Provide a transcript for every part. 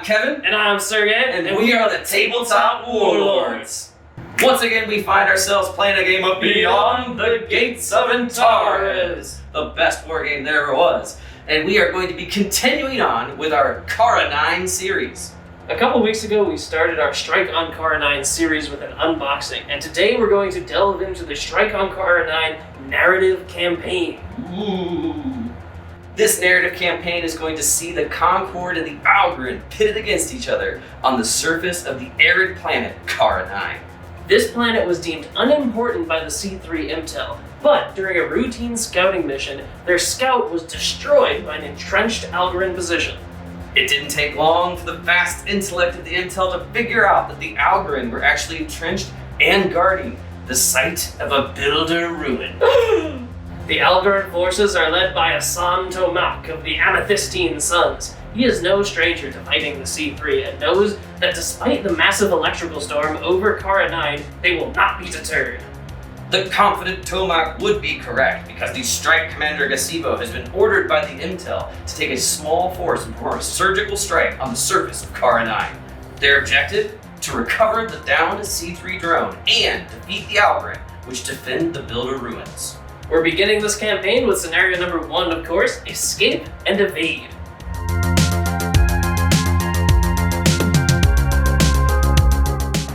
Kevin. And I'm Sergey. And we are the Tabletop Warlords. Once again, we find ourselves playing a game of Beyond the Gates of Antares, the best war game there ever was. And we are going to be continuing on with our Kara 9 series. A couple weeks ago, we started our Strike on Kara 9 series with an unboxing, and today we're going to delve into the Strike on Kara 9 narrative campaign. Ooh. This narrative campaign is going to see the Concord and the Algren pitted against each other on the surface of the arid planet Kara 9. This planet was deemed unimportant by the C3 Intel, but during a routine scouting mission, their scout was destroyed by an entrenched Algren position. It didn't take long for the vast intellect of the Intel to figure out that the Algren were actually entrenched and guarding the site of a builder ruin. The Algren forces are led by Asan Tomak of the Amethystine Sons. He is no stranger to fighting the C3 and knows that despite the massive electrical storm over Kara 9, they will not be deterred. The confident Tomak would be correct, because the Strike Commander Gasivo has been ordered by the Intel to take a small force and perform a surgical strike on the surface of Kara 9. Their objective? To recover the downed C3 drone and defeat the Algren, which defend the builder ruins. We're beginning this campaign with scenario number 1, of course, escape and evade.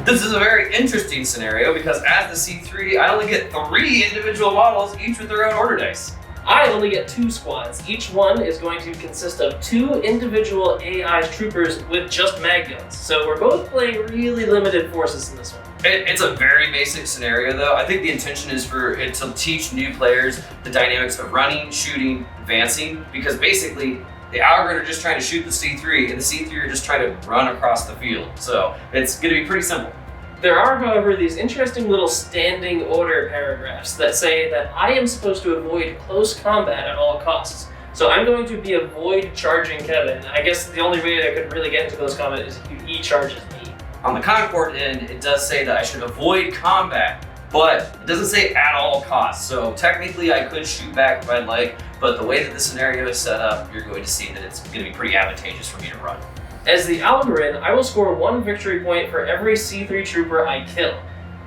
This is a very interesting scenario because as the C3, I only get 3 individual models, each with their own order dice. I only get 2 squads. Each one is going to consist of 2 individual AI troopers with just mag guns. So we're both playing really limited forces in this one. It's a very basic scenario though. I think the intention is for it to teach new players the dynamics of running, shooting, advancing, because basically the Algren are just trying to shoot the C3 and the C3 are just trying to run across the field. So it's going to be pretty simple. There are, however, these interesting little standing order paragraphs that say that I am supposed to avoid close combat at all costs. So I'm going to be avoid charging Kevin. I guess the only way I could really get into close combat is if he charges me. On the Concord end, it does say that I should avoid combat, but it doesn't say at all costs. So technically I could shoot back if I'd like, but the way that the scenario is set up, you're going to see that it's going to be pretty advantageous for me to run. As the Algren, I will score 1 victory point for every C3 trooper I kill.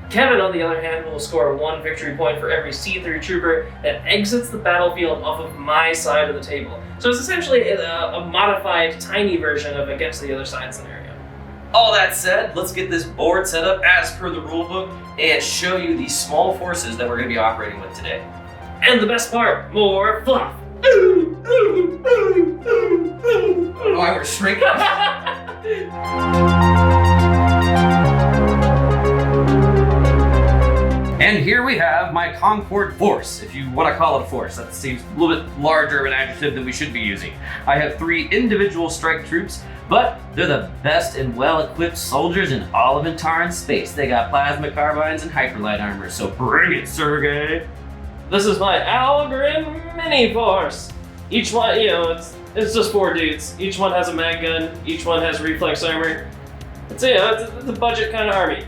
Kevin, on the other hand, will score 1 victory point for every C3 trooper that exits the battlefield off of my side of the table. So it's essentially a modified, tiny version of Against the Other Side scenario. All that said, let's get this board set up as per the rulebook and show you the small forces that we're going to be operating with today. And the best part, more fluff. Why we're shrinking. And here we have my Concord force, if you want to call it a force. That seems a little bit larger of an adjective than we should be using. I have 3 individual strike troops, but they're the best and well-equipped soldiers in all of Antares space. They got plasma carbines and hyperlight armor, so bring it, Sergey. This is my Algren mini force. Each one, it's just 4 dudes. Each one has a mag gun. Each one has reflex armor. It's a budget kind of army.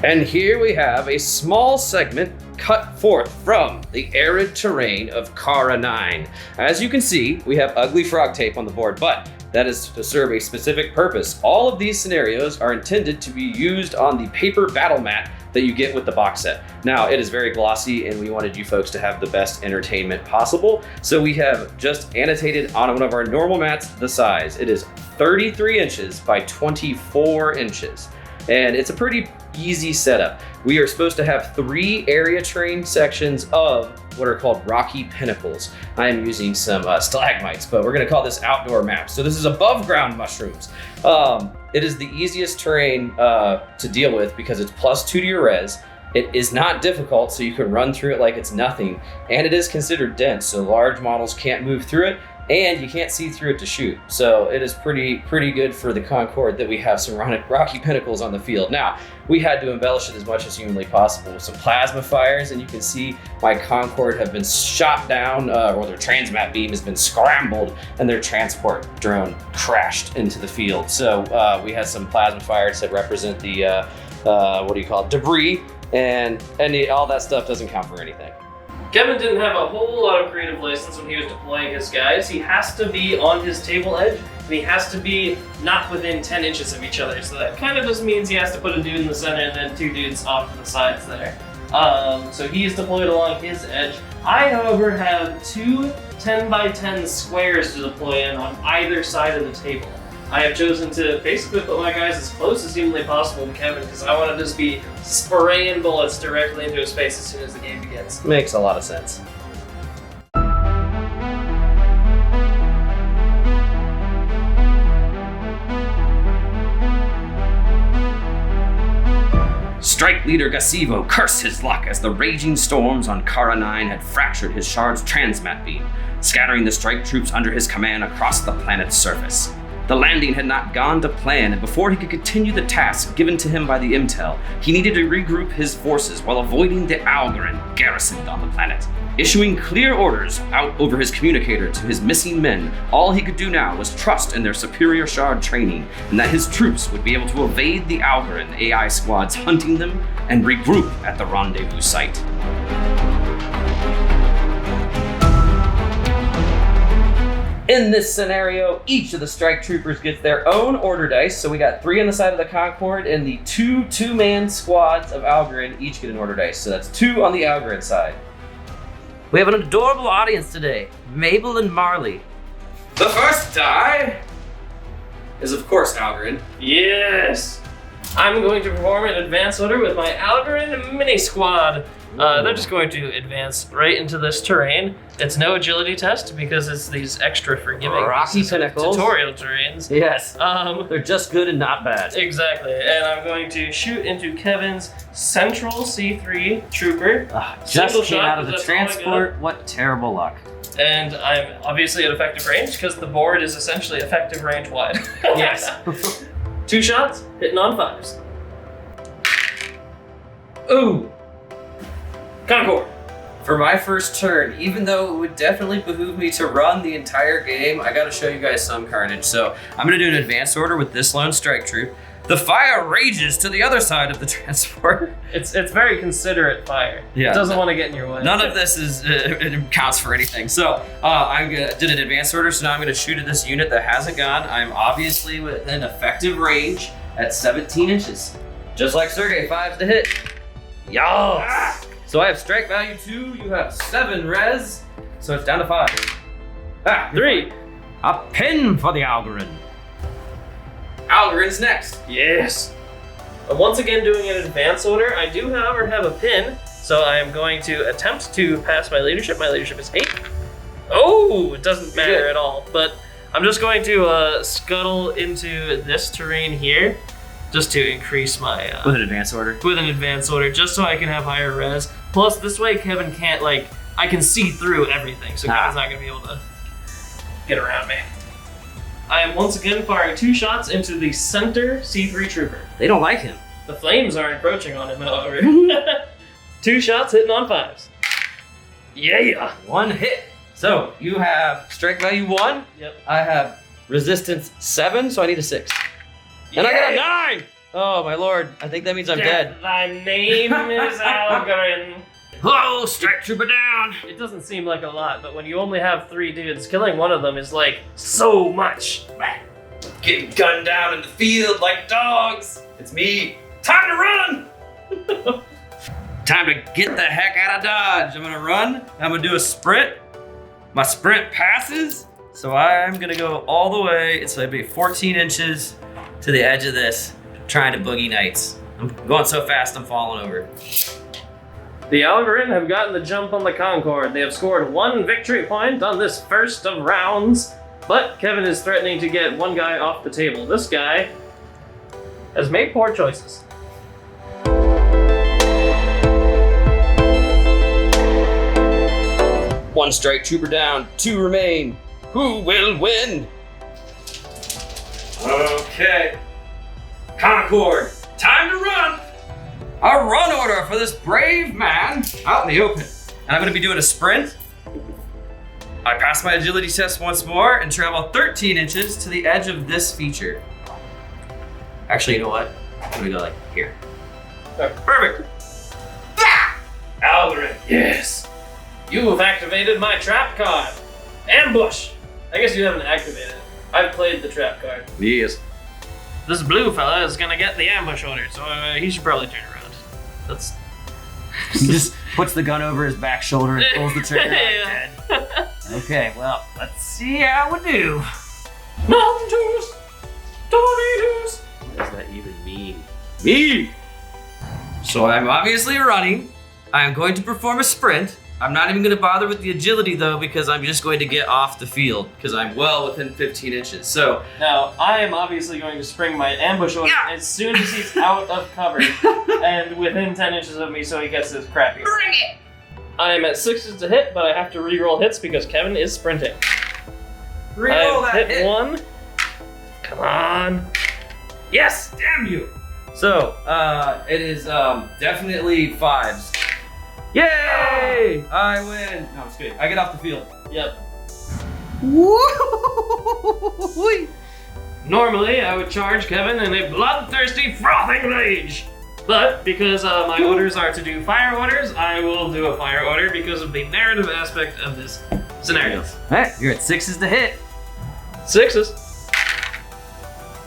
And here we have a small segment cut forth from the arid terrain of Kara 9. As you can see, we have ugly frog tape on the board, but that is to serve a specific purpose. All of these scenarios are intended to be used on the paper battle mat that you get with the box set. Now, it is very glossy and we wanted you folks to have the best entertainment possible. So we have just annotated on one of our normal mats the size. It is 33 inches by 24 inches. And it's a pretty easy setup. We are supposed to have 3 area terrain sections of what are called rocky pinnacles. I am using some stalagmites, but we're gonna call this outdoor map. So this is above ground mushrooms. It is the easiest terrain to deal with because it's +2 to your res. It is not difficult, so you can run through it like it's nothing. And it is considered dense, so large models can't move through it. And you can't see through it to shoot. So it is pretty good for the Concord that we have some rocky pinnacles on the field. Now, we had to embellish it as much as humanly possible with some plasma fires, and you can see my Concord have been shot down, or their transmat beam has been scrambled, and their transport drone crashed into the field. So we had some plasma fires that represent the, debris, and all that stuff doesn't count for anything. Kevin didn't have a whole lot of creative license when he was deploying his guys. He has to be on his table edge, and he has to be not within 10 inches of each other. So that kind of just means he has to put a dude in the center and then 2 dudes off to the sides there. So he's deployed along his edge. I, however, have 2 10x10 squares to deploy in on either side of the table. I have chosen to basically put my guys as close as humanly possible to Kevin because I want to just be spraying bullets directly into his face as soon as the game begins. Makes a lot of sense. Strike leader Gasivo cursed his luck as the raging storms on Kara 9 had fractured his shard's transmat beam, scattering the strike troops under his command across the planet's surface. The landing had not gone to plan, and before he could continue the task given to him by the Intel, he needed to regroup his forces while avoiding the Algorand garrisoned on the planet. Issuing clear orders out over his communicator to his missing men, all he could do now was trust in their superior shard training and that his troops would be able to evade the Algorand AI squads hunting them and regroup at the rendezvous site. In this scenario, each of the strike troopers gets their own order dice. So we got 3 on the side of the Concorde, and the 2 two-man squads of Algorand each get an order dice. So that's 2 on the Algorand side. We have an adorable audience today, Mabel and Marley. The first die is, of course, Algorand. Yes! I'm going to perform an advance order with my Algorand mini squad. They're just going to advance right into this terrain. It's no agility test because it's these extra forgiving rocky pinnacles, tutorial terrains. Yes. They're just good and not bad. Exactly. And I'm going to shoot into Kevin's central C3 trooper. Just came out of the transport. What terrible luck. And I'm obviously at effective range because the board is essentially effective range wide. Yes. 2 shots, hitting on 5s. Ooh. Concorde. For my first turn, even though it would definitely behoove me to run the entire game, I gotta show you guys some carnage. So I'm gonna do an advanced order with this lone strike troop. The fire rages to the other side of the transport. It's very considerate fire. Yeah. It doesn't want to get in your way. None of this is it counts for anything. So I did an advanced order, so now I'm gonna shoot at this unit that hasn't gone. I'm obviously within effective range at 17 inches. Just like Sergey, 5s to hit. Yes! So I have strike value 2, you have 7 res, so it's down to 5. 3. A pin for the Algorand. Algorand's next. Yes. Once again doing an advance order. I do, however, have a pin, so I am going to attempt to pass my leadership. My leadership is 8. Oh, it doesn't matter at all, but I'm just going to scuttle into this terrain here, just to increase my... with an advance order? With an advance order, just so I can have higher res. Plus, this way Kevin can't, I can see through everything, so Kevin's not going to be able to get around me. I am once again firing 2 shots into the center C3 trooper. They don't like him. The flames are encroaching on him, however. 2 shots hitting on 5s. Yeah! 1 hit. So, you have strike value 1. Yep. I have resistance 7, so I need a 6. And I got a 9! Oh, my lord. I think that means I'm dead. Thy name is Algorand. Whoa, strike trooper down! It doesn't seem like a lot, but when you only have 3 dudes, killing one of them is so much. Getting gunned down in the field like dogs. It's me. Time to run! Time to get the heck out of Dodge. I'm gonna run. I'm gonna do a sprint. My sprint passes, so I'm gonna go all the way. It's gonna be 14 inches to the edge of this, trying to boogie nights. I'm going so fast I'm falling over. The Algorand have gotten the jump on the Concorde. They have scored 1 victory point on this first of rounds, but Kevin is threatening to get one guy off the table. This guy has made poor choices. One strike trooper down, 2 remain. Who will win? Okay. Concorde, time to run! A run order for this brave man out in the open. And I'm gonna be doing a sprint. I pass my agility test once more and travel 13 inches to the edge of this feature. Actually, you know what? I'm gonna go here. Okay. Perfect. Ah! Algorand, yes. You've activated my trap card. Ambush. I guess you haven't activated it. I've played the trap card. Yes. This blue fella is gonna get the ambush order, so he should probably turn around. That's. He just puts the gun over his back shoulder and pulls the trigger. Yeah. Dead. Okay, well, let's see how we do. Mountain Dews! Tornadoes! What does that even mean? Me! So I'm obviously running. I'm going to perform a sprint. I'm not even going to bother with the agility though, because I'm just going to get off the field because I'm well within 15 inches. So now I am obviously going to spring my ambush order as soon as he's out of cover and within 10 inches of me, so he gets his crappy. Bring it! I am at 6s to hit, but I have to re-roll hits because Kevin is sprinting. Reroll I've that hit 1. Come on. Yes! Damn you! So it is definitely 5s. Yay! I win. No, I'm just kidding. I get off the field. Yep. Woo! Normally, I would charge Kevin in a bloodthirsty, frothing rage. But because my orders are to do fire orders, I will do a fire order because of the narrative aspect of this scenario. Alright, you're at 6s to hit. 6s.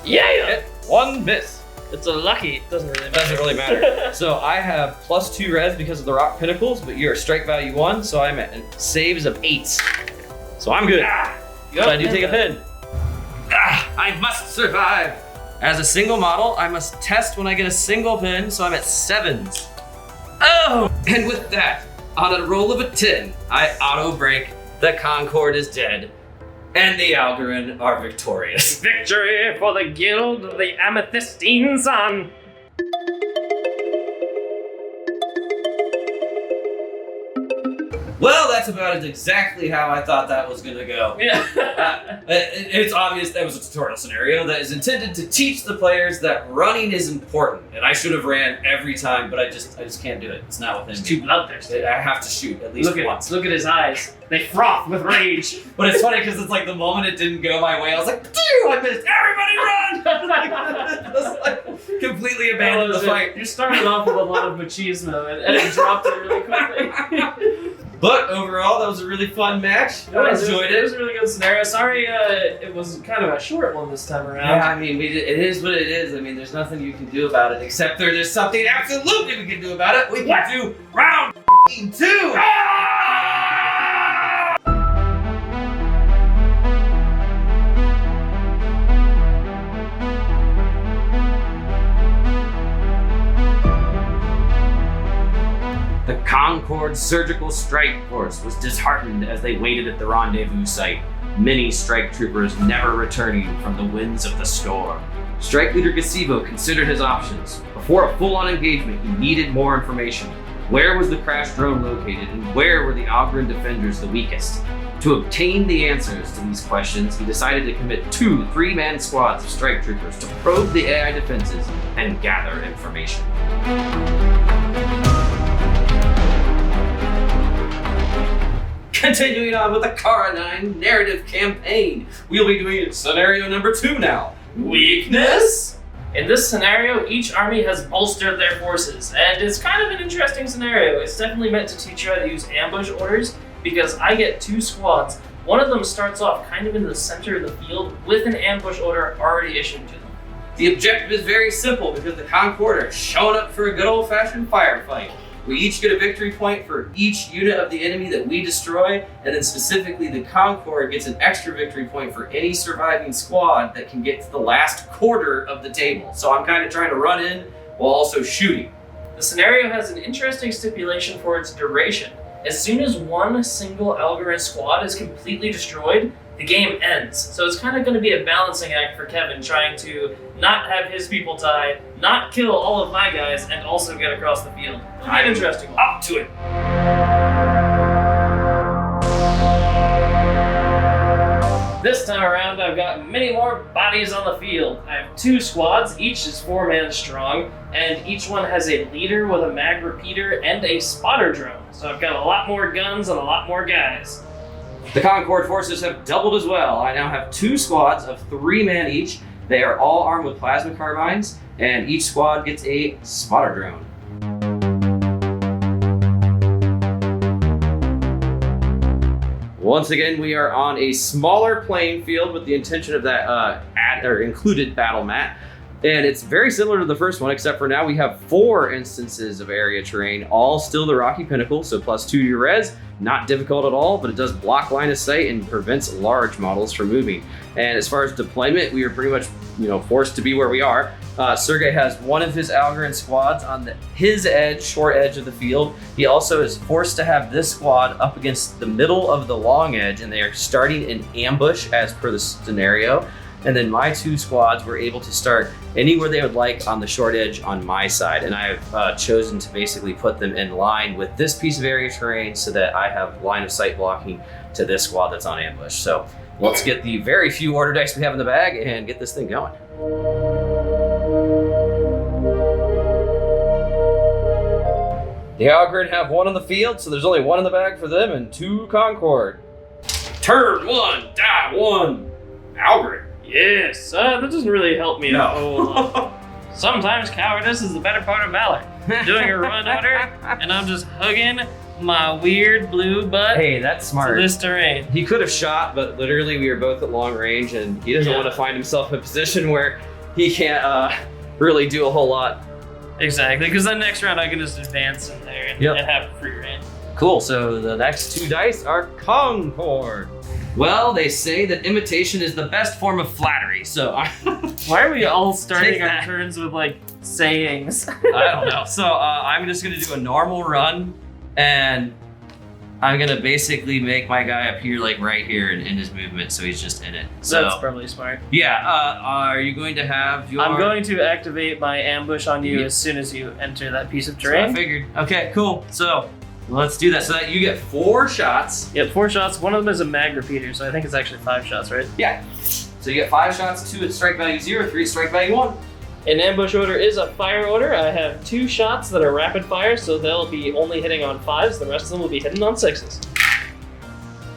Yeah! Hit 1 miss. It's a lucky. It doesn't really matter. Doesn't really matter. So I have +2 res because of the rock pinnacles, but you're strike value 1, so I'm at saves of 8s. So I'm good. So I do take a pin. I must survive. As a single model, I must test when I get a single pin, so I'm at 7s. Oh! And with that, on a roll of a 10, I auto break. The Concorde is dead. And the Algorin are victorious. Victory for the Guild of the Amethystine Sun. Well, that's about exactly how I thought that was gonna go. Yeah. It's obvious that was a tutorial scenario that is intended to teach the players that running is important. And I should have ran every time, but I just can't do it. It's not within It's me. too bloodthirsty. I have to shoot at least once. Look at his eyes. They froth with rage. But it's funny because it's like the moment it didn't go my way, I was like, "Phew, I missed! Everybody run!" Just like completely abandoned the fight. You started off with a lot of machismo and it dropped it really quickly. But overall, that was a really fun match. I enjoyed It was it. a really good scenario. Sorry, it was kind of a short one this time around. Yeah, I mean, it is what it is. I mean, there's nothing you can do about it, except there's something absolutely we can do about it. We can do round 2! The Concorde Surgical Strike Force was disheartened as they waited at the rendezvous site, many strike troopers never returning from the winds of the storm. Strike Leader Gasivo considered his options. Before a full-on engagement, he needed more information. Where was the crashed drone located, and where were the Algren defenders the weakest? To obtain the answers to these questions, he decided to commit 2 3-man squads of strike troopers to probe the AI defenses and gather information. Continuing on with the Kara 9 narrative campaign, we'll be doing scenario number 2 now. Weakness? In this scenario, each army has bolstered their forces, and it's kind of an interesting scenario. It's definitely meant to teach you how to use ambush orders, because I get 2 squads. One of them starts off kind of in the center of the field with an ambush order already issued to them. The objective is very simple because the Concorde are showing up for a good old-fashioned firefight. We each get a victory point for each unit of the enemy that we destroy, and then specifically the Concorde gets an extra victory point for any surviving squad that can get to the last quarter of the table. So I'm kind of trying to run in while also shooting. The scenario has an interesting stipulation for its duration. As soon as one single Algorin squad is completely destroyed, the game ends. So it's kind of going to be a balancing act for Kevin, trying to not have his people die, not kill all of my guys, and also get across the field. It'll be an interesting one. Up to it. This time around, I've got many more bodies on the field. I have 2 squads, each is 4 man strong, and each one has a leader with a mag repeater and a spotter drone. So I've got a lot more guns and a lot more guys. The Concorde forces have doubled as well. I now have 2 squads of 3 men each. They are all armed with plasma carbines, and each squad gets a spotter drone. Once again, we are on a smaller playing field with the intention of that included battle mat. And it's very similar to the first one, except for now we have 4 instances of area terrain, all still the rocky pinnacle, so +2 to your res. Not difficult at all, but it does block line of sight and prevents large models from moving. And as far as deployment, we are pretty much, forced to be where we are. Sergey has one of his Algorand squads on his short edge of the field. He also is forced to have this squad up against the middle of the long edge, and they are starting an ambush as per the scenario. And then my 2 squads were able to start anywhere they would like on the short edge on my side. And I have chosen to basically put them in line with this piece of area terrain so that I have line of sight blocking to this squad that's on ambush. So let's get the very few order dice we have in the bag and get this thing going. The Algorand have 1 on the field, so there's only 1 in the bag for them and 2 Concord. Turn 1, die 1, Algorand. Yes, that doesn't really help me No. a whole lot. Sometimes cowardice is the better part of valor. Doing a run order, and I'm just hugging my weird blue butt Hey, that's to smart. this terrain. He could have shot, but literally we were both at long range, and he doesn't Yeah. want to find himself in a position where he can't really do a whole lot. Exactly, because then next round I can just advance in there and, Yep. and have free reign. Cool, so the next 2 dice are Concord. Well, they say that imitation is the best form of flattery, so Why are we all starting Take our that. turns with like sayings? I don't know. So I'm just gonna do a normal run, and I'm gonna basically make my guy appear like right here in his movement, so he's just in it. So That's probably smart. yeah, are you going to have your? I'm going to activate my ambush on you Yeah. as soon as you enter that piece of So I terrain. figured. Okay, cool. So let's do that. So that you get 4 shots. Yep, 4 shots. One of them is a mag repeater, so I think it's actually 5 shots, right? Yeah. So you get 5 shots, 2 at strike value 0, 3 at strike value 1. An ambush order is a fire order. I have 2 shots that are rapid fire, so they'll be only hitting on 5s. The rest of them will be hitting on 6s.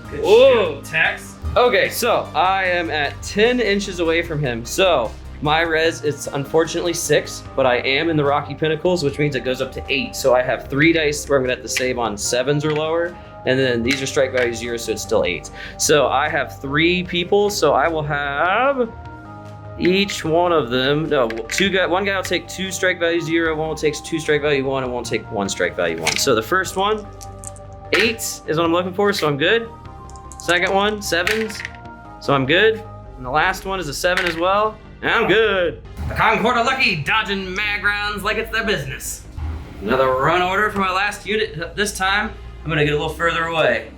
Good Whoa. shit, Tex. Okay, so I am at 10 inches away from him. So my res is unfortunately 6, but I am in the Rocky Pinnacles, which means it goes up to 8. So I have 3 dice where I'm gonna have to save on 7s or lower. And then these are strike value 0, so it's still 8. So I have 3 people, so I will have each one of them. No, one guy will take 2 strike value 0, one will take 2 strike value 1, and one will take 1 strike value 1. So the first one, 8 is what I'm looking for, so I'm good. Second one, 7s, so I'm good. And the last one is a 7 as well, and I'm good. The Concord are lucky, dodging mag rounds like it's their business. Another run order for my last unit. This time, I'm gonna get a little further away.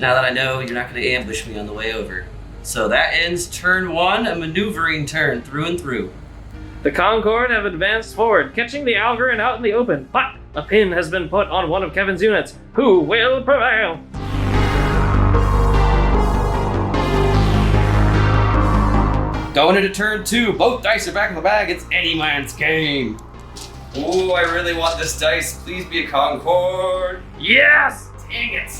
Now that I know you're not gonna ambush me on the way over. So that ends turn 1, a maneuvering turn through and through. The Concord have advanced forward, catching the Algorand out in the open. But a pin has been put on one of Kevin's units. Who will prevail? Going into turn 2, both dice are back in the bag. It's any man's game. Ooh, I really want this dice. Please be a Concord. Yes! Dang it.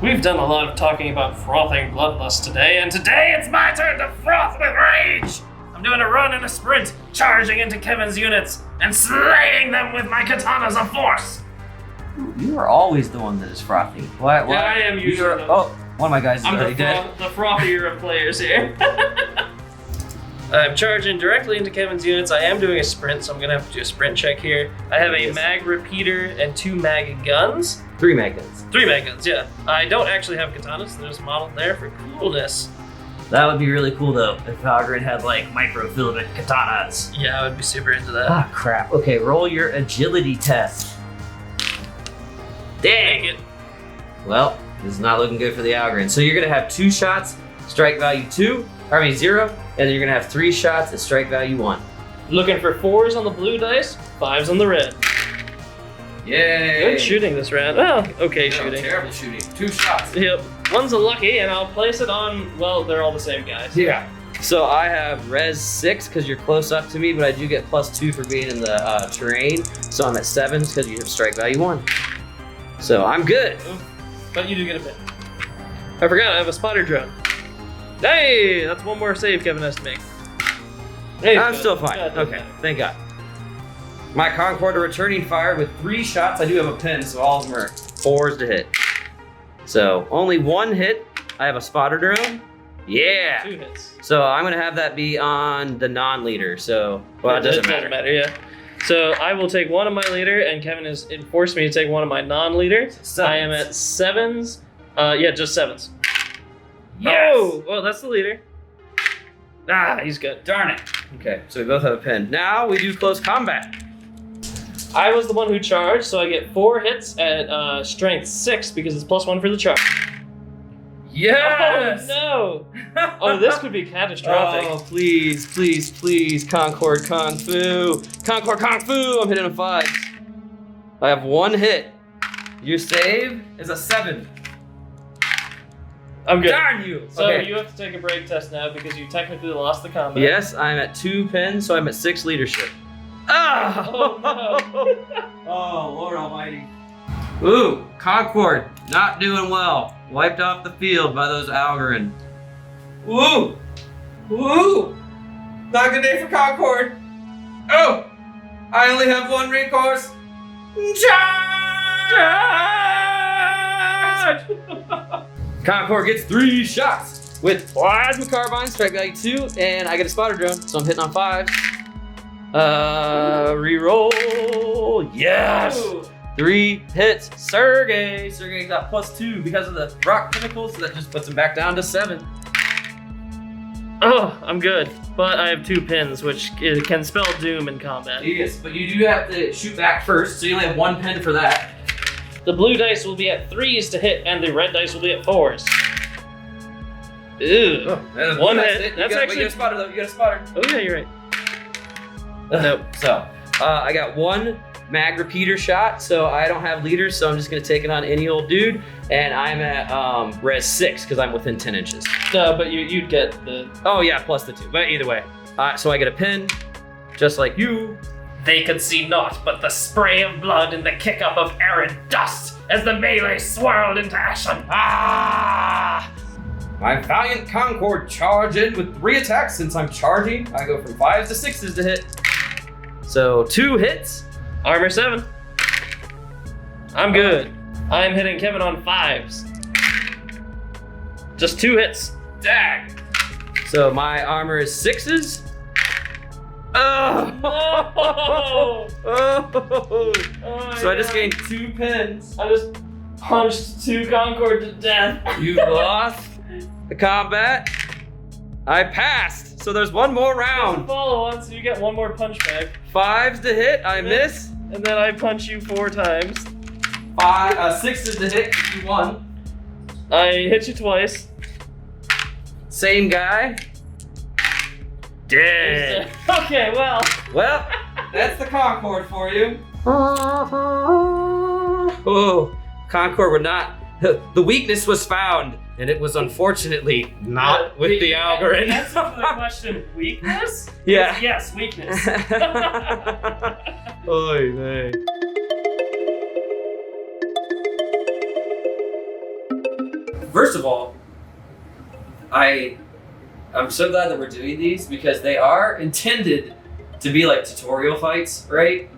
We've done a lot of talking about frothing bloodlust today, and today it's my turn to froth with rage! I'm doing a run and a sprint, charging into Kevin's units, and slaying them with my katanas of force! You are always the one that is frothy. Why? Yeah, I am usually the- Oh, one of my guys is I'm already dead. the frothier of players here. I'm charging directly into Kevin's units. I am doing a sprint, so I'm gonna have to do a sprint check here. I have a mag repeater and 2 mag guns. 3 magnets. 3 mag guns, yeah. I don't actually have katanas, so there's modeled there for coolness. That would be really cool though if Algorand had like microfilament katanas. Yeah, I would be super into that. Ah, crap. Okay, roll your agility test. Dang it. Well, this is not looking good for the Algorand. So you're gonna have 2 shots, strike value 0, and then you're gonna have 3 shots at strike value 1. Looking for 4s on the blue dice, 5s on the red. Yay! Good shooting this round. Well, okay No, shooting. terrible shooting. 2 shots. Yep. One's a lucky, and I'll place it on, well, they're all the same guys. Yeah. So I have res 6 because you're close up to me, but I do get +2 for being in the terrain. So I'm at 7s because you have strike value 1. So I'm good. But you do get a bit. I forgot, I have a spotter drone. Hey, that's one more save Kevin has to make. Hey, I'm good. still fine. Yeah, it doesn't Okay, matter. thank God. My Concord are returning fire with 3 shots. I do have a pin, so all of them are 4s to hit. So only one hit. I have a spotter drone. Yeah. 2 hits. So I'm gonna have that be on the non-leader. So well, it doesn't matter. Yeah. So I will take one of my leader, and Kevin has enforced me to take one of my non-leader. I am at 7s. Yeah, just 7s. Yes. Oh, well, that's the leader. Ah, he's good. Darn it. Okay, so we both have a pin. Now we do close combat. I was the one who charged, so I get 4 hits at strength 6 because it's +1 for the charge. Yes! Oh no! Oh, this could be catastrophic. Oh, please, please, please. Concord Kung Fu. Concord Kung Fu. I'm hitting a 5. I have 1 hit. Your save is a 7. I'm good. Darn you! So Okay. you have to take a break test now because you technically lost the combat. Yes, I'm at 2 pins, so I'm at 6 leadership. Ah! Oh no! Oh, Lord Almighty. Ooh, Concord, not doing well. Wiped off the field by those Algorin. Ooh! Ooh! Not a good day for Concord. Oh! I only have 1 recourse. Charge! Concord gets 3 shots with plasma carbine, strike value 2, and I get a spotter drone, so I'm hitting on 5s. Reroll. Yes! Ooh. 3 hits. Sergey. Sergey got +2 because of the rock pinnacles, so that just puts him back down to 7. Oh, I'm good. But I have 2 pins, which can spell doom in combat. Yes, but you do have to shoot back first, so you only have 1 pin for that. The blue dice will be at 3s to hit, and the red dice will be at 4s. Ew. Oh, that's 1 that's hit. it. That's you actually. got a spotter though. You got a spotter. Oh yeah, you're right. Nope. So, I got 1 mag repeater shot, so I don't have leaders, so I'm just gonna take it on any old dude, and I'm at res 6 because I'm within 10 inches. No, but you'd get the. Oh yeah, plus the 2. But either way, so I get a pin, just like you. They could see naught but the spray of blood and the kick-up of arid dust as the melee swirled into action. Ah! My valiant Concord charge in with 3 attacks. Since I'm charging, I go from 5s to 6s to hit. So 2 hits. Armor 7. I'm good. I'm hitting Kevin on 5s. Just 2 hits. Dag. So my armor is 6s. Oh! No! Oh! Oh So I just God. gained 2 pins. I just punched 2 Concord to death. You lost the combat. I passed. So there's 1 more round. Follow on, so you get 1 more punch back. 5s to hit. I miss. And then I punch you 4 times. 6s to hit. You won. I hit you twice. Same guy. Dead. Okay, well. Well, that's the Concord for you. Oh, Concord were not. The weakness was found, and it was unfortunately not with the Algorin. Answer to the question, weakness? Yeah. Yes, weakness. Oy vey. First of all, I'm so glad that we're doing these because they are intended to be like tutorial fights, right?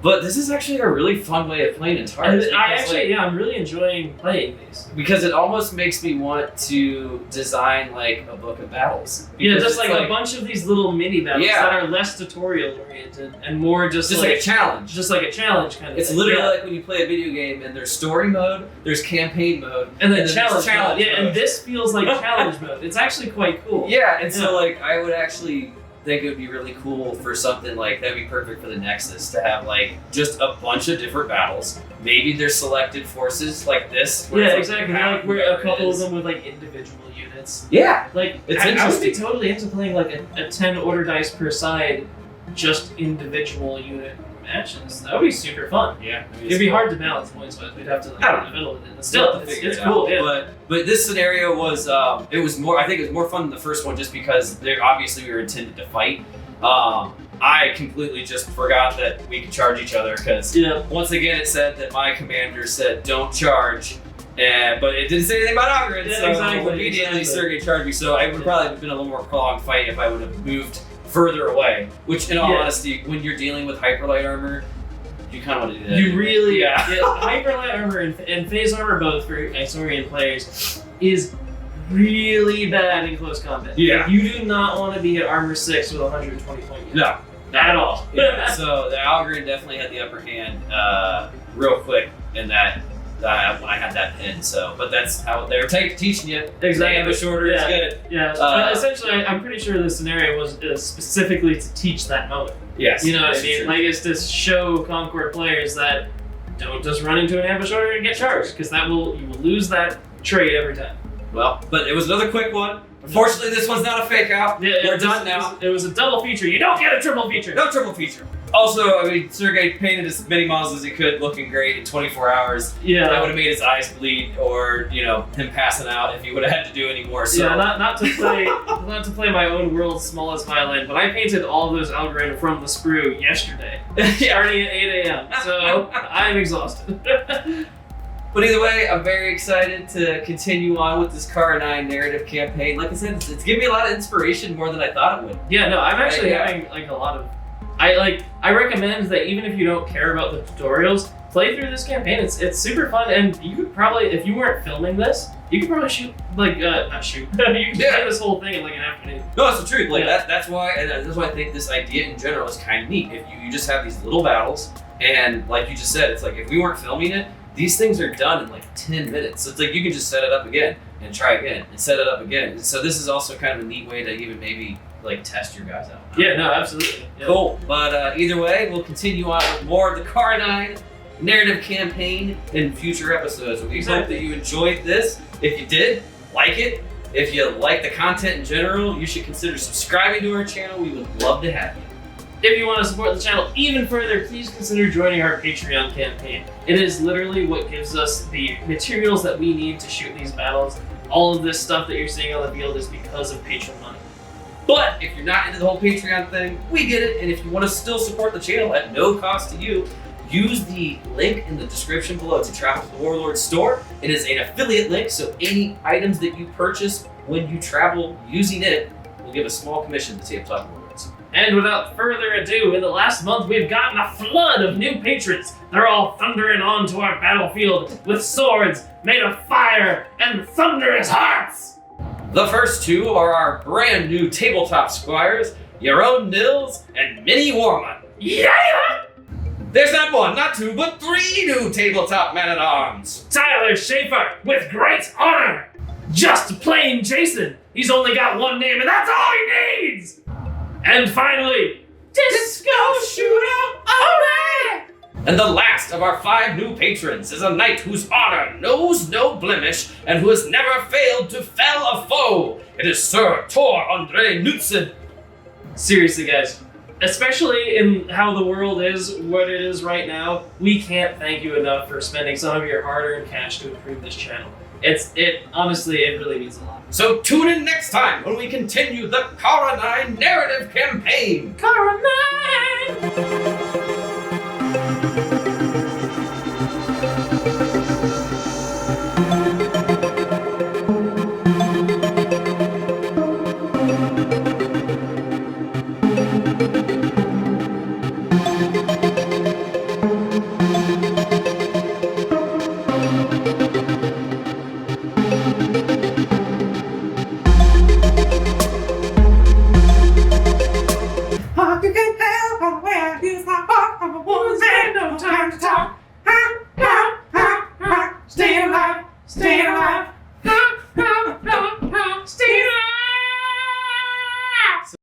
But this is actually a really fun way of playing Antares. I'm really enjoying playing these. Because it almost makes me want to design like a book of battles. Yeah, Because just like a bunch of these little mini battles Yeah. that are less tutorial oriented and more just like a challenge. Just like a challenge kind of It's thing. literally Yeah. like when you play a video game and there's story mode, there's campaign mode, And then there's challenge mode. Yeah, mode. and this feels like challenge mode. It's actually quite cool. Yeah, and so Yeah. like I would actually think it would be really cool for something like that'd be perfect for the Nexus to have like just a bunch of different battles. Maybe there's selected forces like this. where Yeah, it's exactly. how Like we're whatever a it couple of is. them with like individual units. Yeah, Like It's I would be interesting. totally into playing like a 10 order dice per side, just individual unit matches. That would be super fun. yeah. It'd be hard to balance points wise. We'd have to like I don't go in the middle of it. But Still still, have to figure it's it cool. out. Yeah. But this scenario was it was more. I think it was more fun than the first one just because obviously we were intended to fight. I completely just forgot that we could charge each other because Yeah. once again it said that my commander said don't charge, but it didn't say anything about Algorin. Yeah, so exactly, immediately exactly. Sergey charged me. So it would probably have been a little more prolonged fight if I would have moved further away. Which, in all Yeah. honesty, when you're dealing with hyperlight armor, you kind of want to do that. You really, yeah. hyper light armor and phase armor both for Isaurian players is really bad in close combat. Yeah. Like, you do not want to be at armor 6 with 120 point unit. No. At all. Yeah, so the Algren definitely had the upper hand real quick in that when I had that pin. So, but that's how they're teaching you. Exactly. Ambush order is good. Yeah. But essentially, I'm pretty sure the scenario was specifically to teach that moment. Yes. You know what I this is mean? true. Like, it's to show Concord players that don't just run into an ambush order and get charged, because you will lose that trade every time. Well, but it was another quick one. Unfortunately, this one's not a fake out. We're done now. It was a double feature. You don't get a triple feature. No triple feature. Also, I mean, Sergey painted as many models as he could, looking great in 24 hours. Yeah. That would have made his eyes bleed, or him passing out if he would have had to do any more. So. Yeah, not to play my own world's smallest violin, but I painted all of those Algren from the sprue yesterday, starting at 8 a.m. So I'm exhausted. But either way, I'm very excited to continue on with this Car 9 narrative campaign. Like I said, it's giving me a lot of inspiration, more than I thought it would. Yeah, no, I'm actually having like a lot of. I recommend that even if you don't care about the tutorials, play through this campaign. It's super fun, and you could probably, if you weren't filming this, you could probably shoot not shoot. You could play this whole thing in like an afternoon. No, it's the truth. Like that's why I think this idea in general is kind of neat. If you just have these little battles, and like you just said, it's like if we weren't filming it, these things are done in like 10 minutes. So it's like you can just set it up again and try again and set it up again. And so this is also kind of a neat way to even maybe like test your guys out. Yeah, no, absolutely. Yeah. Cool. But either way, we'll continue on with more of the Car 9 narrative campaign in future episodes. We hope that you enjoyed this. If you did, like it. If you like the content in general, you should consider subscribing to our channel. We would love to have you. If you want to support the channel even further, please consider joining our Patreon campaign. It is literally what gives us the materials that we need to shoot these battles. All of this stuff that you're seeing on the field is because of Patreon money. But if you're not into the whole Patreon thing, we get it. And if you want to still support the channel at no cost to you, use the link in the description below to Travel to the Warlord store. It is an affiliate link, so any items that you purchase when you travel using it will give a small commission to Tabletop Warlords. And without further ado, in the last month we've gotten a flood of new patrons. They're all thundering onto our battlefield with swords made of fire and thunderous hearts. The first two are our brand new tabletop squires, Yaron Nils and Minnie Warman. Yeah! There's not one, not two, but three new tabletop men-at-arms. Tyler Schaefer with great honor. Just plain Jason. He's only got one name and that's all he needs. And finally, Disco Shooter Alright! And the last of our 5 new patrons is a knight whose honor knows no blemish and who has never failed to fell a foe. It is Sir Tor Andre Knudsen. Seriously, guys, especially in how the world is what it is right now, we can't thank you enough for spending some of your hard-earned cash to improve this channel. Honestly, it really means a lot. So tune in next time when we continue the Kara 9 narrative campaign. Kara 9! Staying